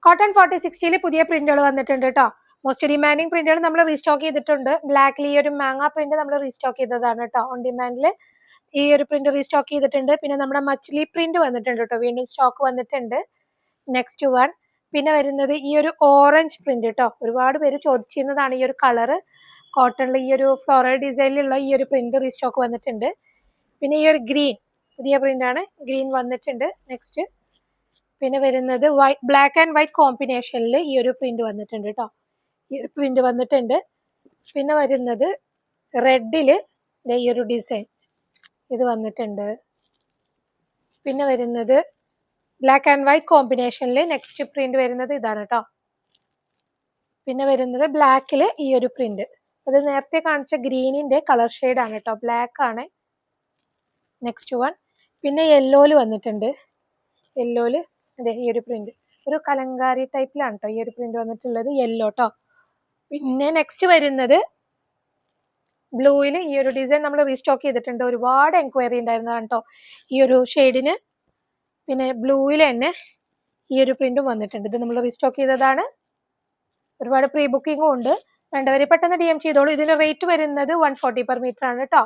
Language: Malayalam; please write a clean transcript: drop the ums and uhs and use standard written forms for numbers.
കോട്ടൺ 4060 പുതിയ പ്രിന്റുകൾ വന്നിട്ടുണ്ട് കേട്ടോ. മോസ്റ്റ് ഡിമാൻഡിങ് പ്രിന്റുകൾ നമ്മൾ റീസ്റ്റോക്ക് ചെയ്തിട്ടുണ്ട്. ബ്ലാക്കിൽ ഈ ഒരു മാങ്ങ പ്രിന്റ് നമ്മൾ റീസ്റ്റോക്ക് ചെയ്തതാണ് കേട്ടോ. ഓൺ ഡിമാൻഡിൽ ഈ ഒരു പ്രിന്റ് റീസ്റ്റോക്ക് ചെയ്തിട്ടുണ്ട്. പിന്നെ നമ്മുടെ മച്ച്ലി പ്രിന്റ് വന്നിട്ടുണ്ട് കേട്ടോ, വീണ്ടും സ്റ്റോക്ക് വന്നിട്ടുണ്ട്. നെക്സ്റ്റ് വൺ പിന്നെ വരുന്നത് ഈ ഒരു ഓറഞ്ച് പ്രിന്റ് കേട്ടോ. ഒരുപാട് പേര് ചോദിച്ചിരുന്നതാണ് ഈ ഒരു കളറ്. കോട്ടണിൽ ഈ ഒരു ഫ്ലോറൽ ഡിസൈനിലുള്ള ഈ ഒരു പ്രിന്റ് റീസ്റ്റോക്ക് വന്നിട്ടുണ്ട്. പിന്നെ ഈ ഒരു ഗ്രീൻ പുതിയ പ്രിന്റ് ആണ്, ഗ്രീൻ വന്നിട്ടുണ്ട്. നെക്സ്റ്റ് പിന്നെ വരുന്നത് ബ്ലാക്ക് ആൻഡ് വൈറ്റ് കോമ്പിനേഷനിൽ ഈ ഒരു പ്രിന്റ് വന്നിട്ടുണ്ട് കേട്ടോ. ഈ ഒരു പ്രിന്റ് വന്നിട്ടുണ്ട്. പിന്നെ വരുന്നത് റെഡില് ഈ ഒരു ഡിസൈൻ ഇത് വന്നിട്ടുണ്ട്. പിന്നെ വരുന്നത് ബ്ലാക്ക് ആൻഡ് വൈറ്റ് കോമ്പിനേഷനിൽ നെക്സ്റ്റ് പ്രിന്റ് വരുന്നത് ഇതാണ് കേട്ടോ. പിന്നെ വരുന്നത് ബ്ലാക്കിൽ ഈ ഒരു പ്രിന്റ്, അത് നേരത്തെ കാണിച്ച ഗ്രീനിന്റെ കളർ ഷെയ്ഡ് ആണ് കേട്ടോ, ബ്ലാക്ക് ആണ്. നെക്സ്റ്റ് വൺ പിന്നെ യെല്ലോയിൽ വന്നിട്ടുണ്ട്. യെല്ലോയില് അതെ ഈ ഒരു പ്രിന്റ് ഒരു കലങ്കാരി ടൈപ്പിലാണ് കേട്ടോ ഈ ഒരു പ്രിന്റ് വന്നിട്ടുള്ളത്, യെല്ലോ കേട്ടോ. പിന്നെ നെക്സ്റ്റ് വരുന്നത് ബ്ലൂയിൽ ഈ ഒരു ഡിസൈൻ നമ്മൾ റീസ്റ്റോക്ക് ചെയ്തിട്ടുണ്ട്. ഒരുപാട് എൻക്വയറി ഉണ്ടായിരുന്നതാണ് കേട്ടോ ഈ ഒരു ഷെയ്ഡിന്. പിന്നെ ബ്ലൂയിൽ തന്നെ ഈ ഒരു പ്രിന്റും വന്നിട്ടുണ്ട്. ഇത് നമ്മൾ റീസ്റ്റോക്ക് ചെയ്തതാണ്. ഒരുപാട് പ്രീ ബുക്കിങ്ങും ഉണ്ട്. വേണ്ടവരെ പെട്ടെന്ന് DM ചെയ്തോളൂ. ഇതിന്റെ റേറ്റ് വരുന്നത് 140 per meter ആണ് കേട്ടോ.